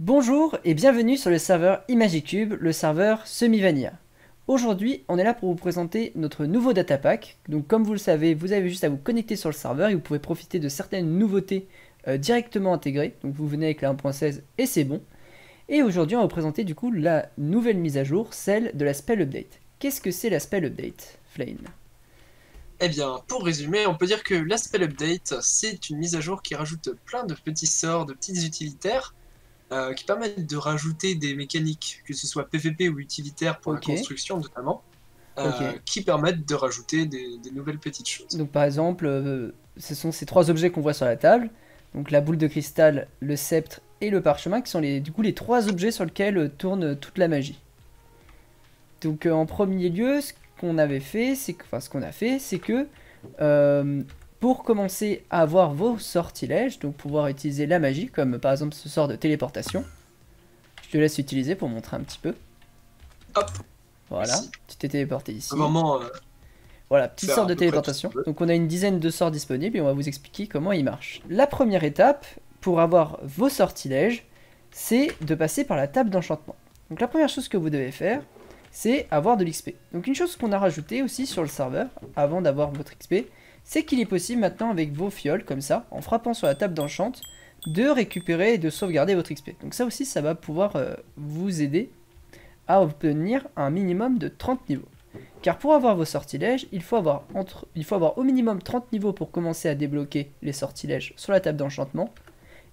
Bonjour et bienvenue sur le serveur Imagicube, le serveur semi-vanilla. Aujourd'hui, on est là pour vous présenter notre nouveau datapack. Donc comme vous le savez, vous avez juste à vous connecter sur le serveur et vous pouvez profiter de certaines nouveautés directement intégrées. Donc vous venez avec la 1.16 et c'est bon. Et aujourd'hui, on va vous présenter du coup la nouvelle mise à jour, celle de la Spell Update. Qu'est-ce que c'est la Spell Update, Flame? Eh bien, pour résumer, on peut dire que la Spell Update, c'est une mise à jour qui rajoute plein de petits sorts, de petits utilitaires, qui permettent de rajouter des mécaniques, que ce soit PVP ou utilitaires pour la Ok, construction notamment, ok. qui permettent de rajouter des nouvelles petites choses. Donc par exemple, ce sont ces trois objets qu'on voit sur la table. Donc la boule de cristal, le sceptre et le parchemin qui sont du coup les trois objets sur lesquels tourne toute la magie. Donc en premier lieu, ce qu'on avait fait, ce qu'on a fait, c'est que pour commencer à avoir vos sortilèges, donc pouvoir utiliser la magie, comme par exemple ce sort de téléportation, je te laisse utiliser pour montrer un petit peu. Hop, Voilà, ici. tu t'es téléporté On ici. va vraiment Voilà, petit faire sort à de peu près tout ce téléportation. qu'on veut. Donc on a une dizaine de sorts disponibles et on va vous expliquer comment ils marchent. La première étape pour avoir vos sortilèges, c'est de passer par la table d'enchantement. Donc la première chose que vous devez faire, c'est avoir de l'XP. Donc une chose qu'on a rajoté aussi sur le serveur, avant d'avoir votre XP, c'est qu'il est possible maintenant avec vos fioles, comme ça, en frappant sur la table d'enchant, de récupérer et de sauvegarder votre XP. Donc ça aussi, ça va pouvoir vous aider à obtenir un minimum de 30 niveaux. Car pour avoir vos sortilèges, il faut avoir au minimum 30 niveaux pour commencer à débloquer les sortilèges sur la table d'enchantement.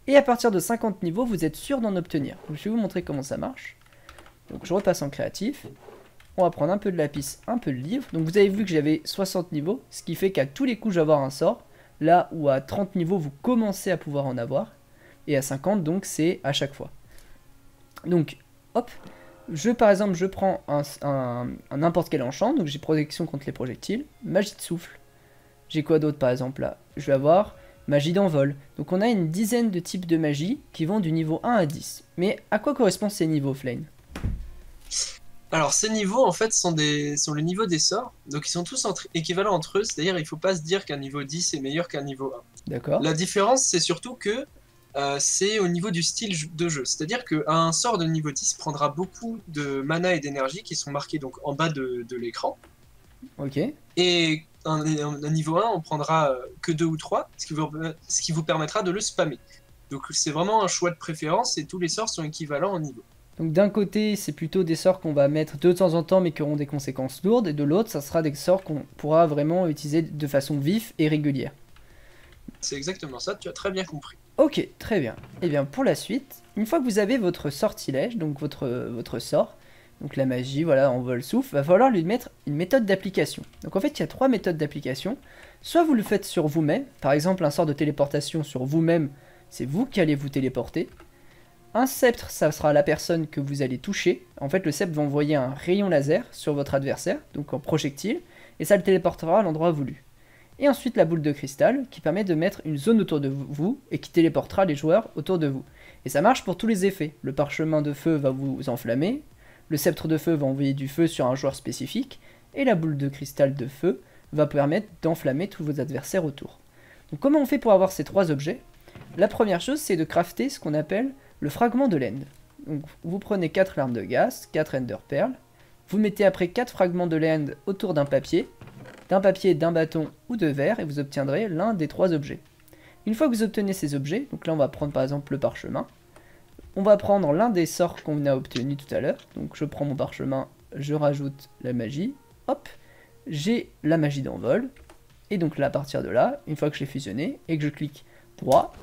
Et à partir de 50 niveaux, vous êtes sûr d'en obtenir. Donc je vais vous montrer comment ça marche. Donc je repasse en créatif. On va prendre un peu de lapis, un peu de livre. Donc vous avez vu que j'avais 60 niveaux, ce qui fait qu'à tous les coups, je vais avoir un sort. Là où à 30 niveaux, vous commencez à pouvoir en avoir. Et à 50, donc c'est à chaque fois. Donc, hop, par exemple, je prends un n'importe quel enchant, donc j'ai protection contre les projectiles, magie de souffle. J'ai quoi d'autre par exemple là? Je vais avoir magie d'envol. Donc on a une dizaine de types de magie qui vont du niveau 1 à 10. Mais à quoi correspondent ces niveaux, Flame? Alors, ces niveaux, en fait, sont les niveaux des sorts, donc ils sont tous équivalents entre eux, c'est-à-dire il ne faut pas se dire qu'un niveau 10 est meilleur qu'un niveau 1. D'accord? La différence, c'est surtout que c'est au niveau du style de jeu. C'est-à-dire qu'un sort de niveau 10 prendra beaucoup de mana et d'énergie qui sont marqués donc en bas de l'écran. Ok. Et un niveau 1, on prendra que 2 ou 3, ce qui vous permettra de le spammer. Donc c'est vraiment un choix de préférence et tous les sorts sont équivalents en niveau. Donc d'un côté, c'est plutôt des sorts qu'on va mettre de temps en temps mais qui auront des conséquences lourdes. Et de l'autre, ça sera des sorts qu'on pourra vraiment utiliser de façon vive et régulière. C'est exactement ça, tu as très bien compris. Ok, très bien. Et bien pour la suite, une fois que vous avez votre sortilège, donc votre sort, donc la magie, voilà, envol souffle, va falloir lui mettre une méthode d'application. Donc en fait, il y a trois méthodes d'application. Soit vous le faites sur vous-même, par exemple un sort de téléportation sur vous-même, c'est vous qui allez vous téléporter. Un sceptre, ça sera la personne que vous allez toucher. En fait, le sceptre va envoyer un rayon laser sur votre adversaire, donc en projectile, et ça le téléportera à l'endroit voulu. Et ensuite la boule de cristal qui permet de mettre une zone autour de vous et qui téléportera les joueurs autour de vous. Et ça marche pour tous les effets. Le parchemin de feu va vous enflammer, le sceptre de feu va envoyer du feu sur un joueur spécifique, et la boule de cristal de feu va permettre d'enflammer tous vos adversaires autour. Donc comment on fait pour avoir ces trois objets? La première chose, c'est de crafter ce qu'on appelle le fragment de l'end. Donc vous prenez 4 larmes de gaz, 4 ender pearls, vous mettez après 4 fragments de l'end autour d'un papier, d'un bâton ou de verre, et vous obtiendrez l'un des trois objets. Une fois que vous obtenez ces objets, donc là on va prendre par exemple le parchemin, on va prendre l'un des sorts qu'on a obtenu tout à l'heure, donc je prends mon parchemin, je rajoute la magie, hop, j'ai la magie d'envol, et donc là à partir de là, une fois que je l'ai fusionné, et que je clique droit,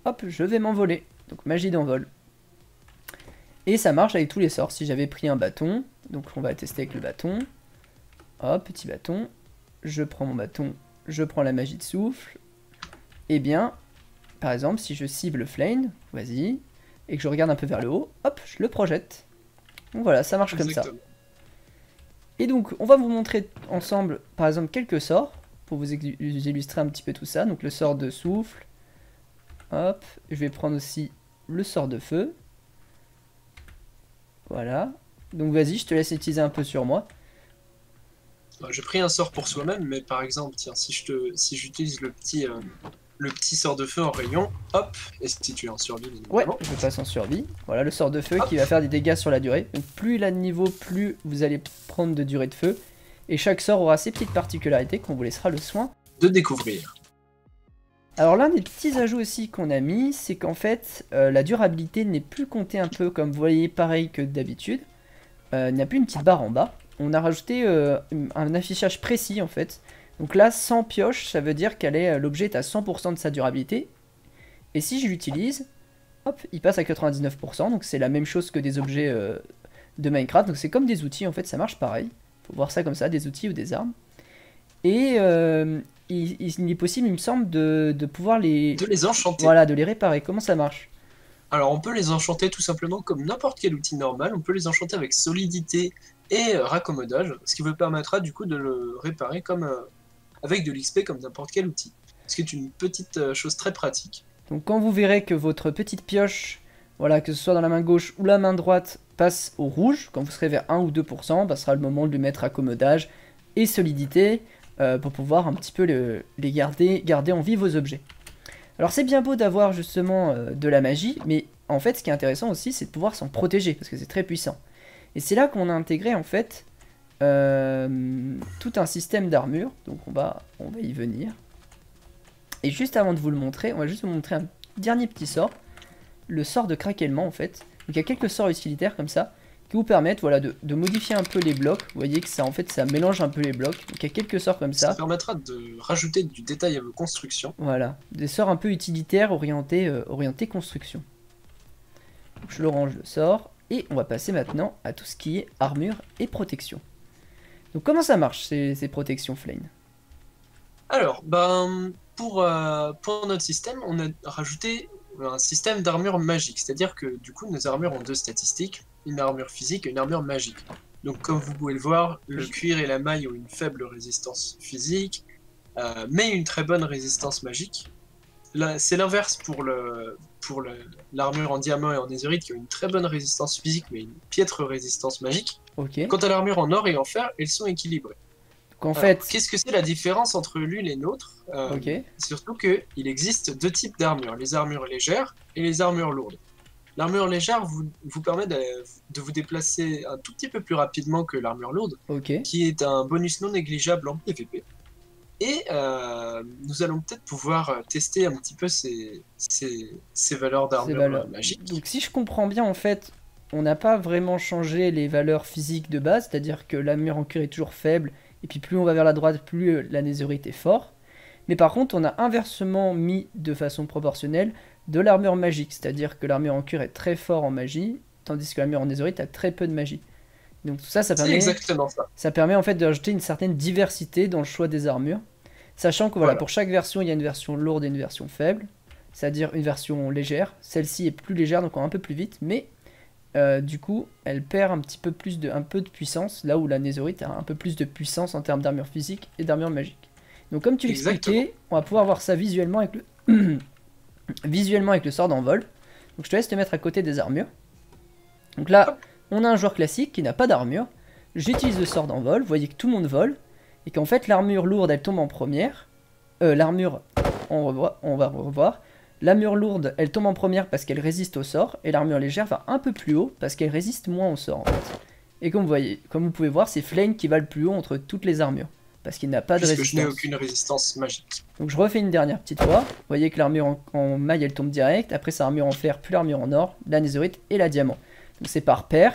hop, je vais m'envoler, donc magie d'envol. Et ça marche avec tous les sorts, si j'avais pris un bâton, donc on va tester avec le bâton, hop, petit bâton, je prends mon bâton, je prends la magie de souffle, et bien, par exemple, si je cible Flame, vas-y, et que je regarde un peu vers le haut, hop, je le projette. Donc voilà, ça marche comme ça. Exactement. Et donc, on va vous montrer ensemble, par exemple, quelques sorts, pour vous illustrer un petit peu tout ça. Donc le sort de souffle, hop, je vais prendre aussi le sort de feu. Voilà. Donc vas-y, je te laisse utiliser un peu sur moi. J'ai pris un sort pour soi-même, mais par exemple, tiens, si j'utilise le petit sort de feu en rayon, hop, et si tu es en survie, bien Ouais, évidemment. je passe en survie. Voilà le sort de feu Hop. qui va faire des dégâts sur la durée. Donc plus il a de niveau, plus vous allez prendre de durée de feu. Et chaque sort aura ses petites particularités qu'on vous laissera le soin De découvrir. Alors l'un des petits ajouts aussi qu'on a mis, c'est qu'en fait la durabilité n'est plus comptée un peu comme vous voyez pareil que d'habitude. Il n'y a plus une petite barre en bas. On a rajouté un affichage précis en fait. Donc là 100 pioches, ça veut dire qu'elle l'objet est à 100% de sa durabilité. Et si je l'utilise, hop, il passe à 99%. Donc c'est la même chose que des objets de Minecraft. Donc c'est comme des outils en fait, ça marche pareil. Faut voir ça comme ça, des outils ou des armes. Et il est possible, il me semble, de pouvoir De les enchanter. voilà, de les réparer. Comment ça marche? Alors on peut les enchanter tout simplement comme n'importe quel outil normal, on peut les enchanter avec solidité et raccommodage, ce qui vous permettra du coup de le réparer comme avec de l'XP comme n'importe quel outil. Ce qui est une petite chose très pratique. Donc quand vous verrez que votre petite pioche, voilà, que ce soit dans la main gauche ou la main droite, passe au rouge, quand vous serez vers 1 ou 2%, bah, ce sera le moment de lui mettre accommodage et solidité pour pouvoir un petit peu les garder en vie vos objets. Alors c'est bien beau d'avoir justement de la magie, mais en fait ce qui est intéressant aussi c'est de pouvoir s'en protéger, parce que c'est très puissant. Et c'est là qu'on a intégré en fait tout un système d'armure, donc on va y venir. Et juste avant de vous le montrer, on va juste vous montrer un dernier petit sort, le sort de craquellement en fait. Donc il y a quelques sorts utilitaires comme ça, qui vous permettent voilà, de modifier un peu les blocs. Vous voyez que ça en fait ça mélange un peu les blocs. Donc il y a quelques sorts comme Ça ça. permettra de rajouter du détail à vos constructions. Voilà, des sorts un peu utilitaires orientés construction. Donc, je le range le sort. Et on va passer maintenant à tout ce qui est armure et protection. Donc comment ça marche ces protections Flame? Alors, pour notre système, on a rajouté un système d'armure magique, c'est-à-dire que du coup nos armures ont deux statistiques, une armure physique et une armure magique. Donc comme vous pouvez le voir, le cuir et la maille ont une faible résistance physique, mais une très bonne résistance magique. Là, c'est l'inverse pour l'armure en diamant et en netherite qui ont une très bonne résistance physique mais une piètre résistance magique. Ok. Quant à l'armure en or et en fer, elles sont équilibrées. Donc en Alors, fait, qu'est-ce que c'est la différence entre l'une et l'autre? ok. Surtout qu'il existe deux types d'armures, les armures légères et les armures lourdes. L'armure légère vous permet de vous déplacer un tout petit peu plus rapidement que l'armure lourde, Ok. qui est un bonus non négligeable en PvP. Et nous allons peut-être pouvoir tester un petit peu ces valeurs Ces d'armure valeurs. magique. Donc si je comprends bien en fait, on n'a pas vraiment changé les valeurs physiques de base, c'est-à-dire que l'armure en cuir est toujours faible, et puis plus on va vers la droite, plus la netherite est fort. Mais par contre, on a inversement mis de façon proportionnelle de l'armure magique, c'est-à-dire que l'armure en cuir est très fort en magie, tandis que l'armure en netherite a très peu de magie. Donc tout ça, C'est exactement ça. ça permet en fait d'ajouter une certaine diversité dans le choix des armures. Sachant que voilà, pour chaque version, il y a une version lourde et une version faible. C'est-à-dire une version légère. Celle-ci est plus légère, donc un peu plus vite. Mais du coup, elle perd un petit peu plus un peu de puissance. Là où la netherite a un peu plus de puissance en termes d'armure physique et d'armure magique. Donc comme tu l'expliquais, on va pouvoir voir ça visuellement avec visuellement avec le sort d'envol. Donc je te laisse te mettre à côté des armures. Donc là, on a un joueur classique qui n'a pas d'armure. J'utilise le sort d'envol. Vous voyez que tout le monde vole. Et qu'en fait, l'armure lourde, elle tombe en première. L'armure, on va revoir. L'armure lourde, elle tombe en première parce qu'elle résiste au sort. Et l'armure légère va un peu plus haut parce qu'elle résiste moins au sort, en fait. Et comme vous pouvez voir, c'est Flame qui va le plus haut entre toutes les armures. Parce qu'il n'a pas de résistance. Puisque je n'ai aucune résistance magique. Donc je refais une dernière petite fois. Vous voyez que l'armure en maille, elle tombe direct. Après, c'est l'armure en fer, puis l'armure en or, la netherite et la diamant. Donc c'est par paire.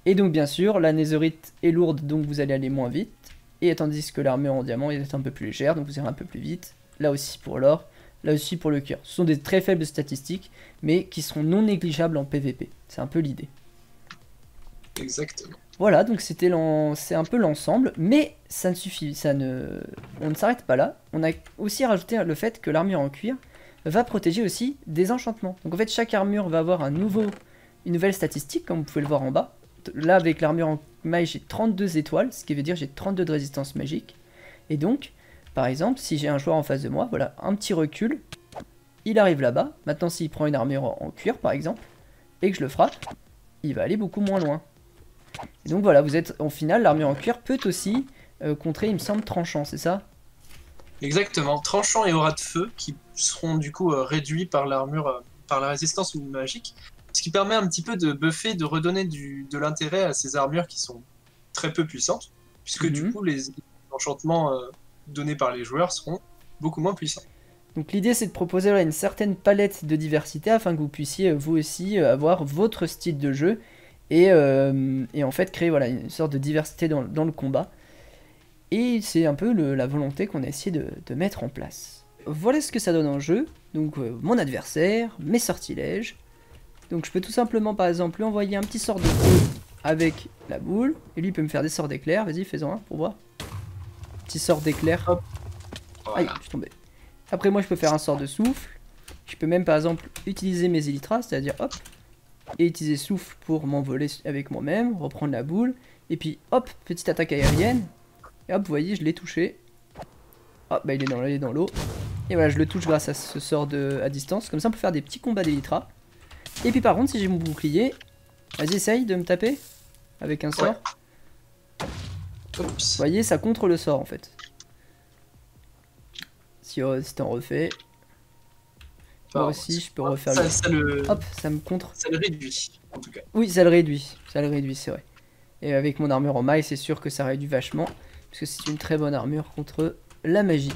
Et donc bien sûr, la netherite est lourde, donc vous allez aller moins vite. Et tandis que l'armure en diamant est un peu plus légère, donc vous irez un peu plus vite. Là aussi pour l'or, là aussi pour le cuir. Ce sont des très faibles statistiques, mais qui seront non négligeables en PvP. C'est un peu l'idée. Exactement. Voilà, donc c'est un peu l'ensemble, mais ça ne suffit, on ne s'arrête pas là. On a aussi rajouté le fait que l'armure en cuir va protéger aussi des enchantements. Donc en fait, chaque armure va avoir une nouvelle statistique, comme vous pouvez le voir en bas. Là, avec l'armure en maille, j'ai 32 étoiles, ce qui veut dire j'ai 32 de résistance magique. Et donc, par exemple, si j'ai un joueur en face de moi, voilà, un petit recul, il arrive là-bas. Maintenant, s'il prend une armure en cuir, par exemple, et que je le frappe, il va aller beaucoup moins loin. Et donc voilà, au final, l'armure en cuir peut aussi contrer, il me semble, tranchant, c'est ça? Exactement, tranchant et aura de feu qui seront du coup réduits par l'armure, par la résistance magique, ce qui permet un petit peu de buffer, de redonner de l'intérêt à ces armures qui sont très peu puissantes, puisque du Mhm. coup les enchantements donnés par les joueurs seront beaucoup moins puissants. Donc l'idée c'est de proposer voilà, une certaine palette de diversité afin que vous puissiez vous aussi avoir votre style de jeu et en fait créer voilà, une sorte de diversité dans le combat. Et c'est un peu la volonté qu'on a essayé de mettre en place. Voilà ce que ça donne en jeu. Donc mon adversaire, mes sortilèges. Donc je peux tout simplement par exemple lui envoyer un petit sort de feu avec la boule. Et lui il peut me faire des sorts d'éclair. Vas-y fais-en un pour voir. Petit sort d'éclair. Hop, Aïe, voilà. je suis tombé. Après moi je peux faire un sort de souffle. Je peux même par exemple utiliser mes élytras, c'est-à-dire hop. Et utiliser souffle pour m'envoler avec moi-même, reprendre la boule. Et puis hop, petite attaque aérienne. Et hop, vous voyez, je l'ai touché. Hop, bah il est dans l'eau. Et voilà, je le touche grâce à ce sort à distance. Comme ça, on peut faire des petits combats d'Elytra. Et puis par contre, si j'ai mon bouclier, vas-y, essaye de me taper avec un Ouais. sort. Vous Oups. voyez, ça contre le sort en fait. Si t'en refais, moi Pardon, aussi, je peux excuse-moi. refaire le. Ça Hop, ça me contre. le réduit, en tout cas. Oui, ça le réduit. Ça le réduit, c'est vrai. Et avec mon armure en maille, c'est sûr que ça réduit vachement. Parce que c'est une très bonne armure contre la magie.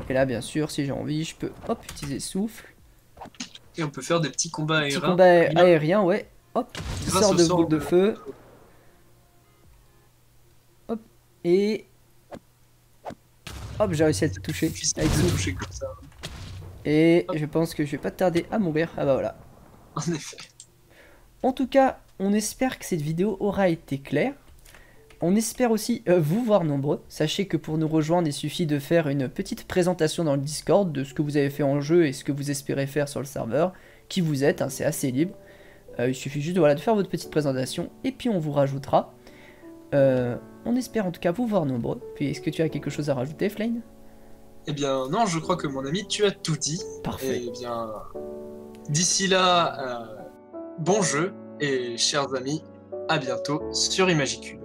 Et là, bien sûr, si j'ai envie, je peux hop, utiliser souffle. Et on peut faire des petits combats Petit aériens combat aérien, ouais. Hop, petit grâce sort au de sort boule de feu. Hop, et hop, j'ai réussi à te toucher difficile avec de souffle. toucher comme ça. Et Hop, je pense que je vais pas tarder à mourir. Ah bah voilà. en effet. En tout cas, on espère que cette vidéo aura été claire. On espère aussi vous voir nombreux. Sachez que pour nous rejoindre, il suffit de faire une petite présentation dans le Discord de ce que vous avez fait en jeu et ce que vous espérez faire sur le serveur. Qui vous êtes, hein, c'est assez libre. Il suffit juste voilà, de faire votre petite présentation et puis on vous rajoutera. On espère en tout cas vous voir nombreux. Puis est-ce que tu as quelque chose à rajouter, Flame? Eh bien, non, je crois que mon ami, tu as tout dit. Parfait. Eh bien, d'ici là, bon jeu et chers amis, à bientôt sur Imagicube.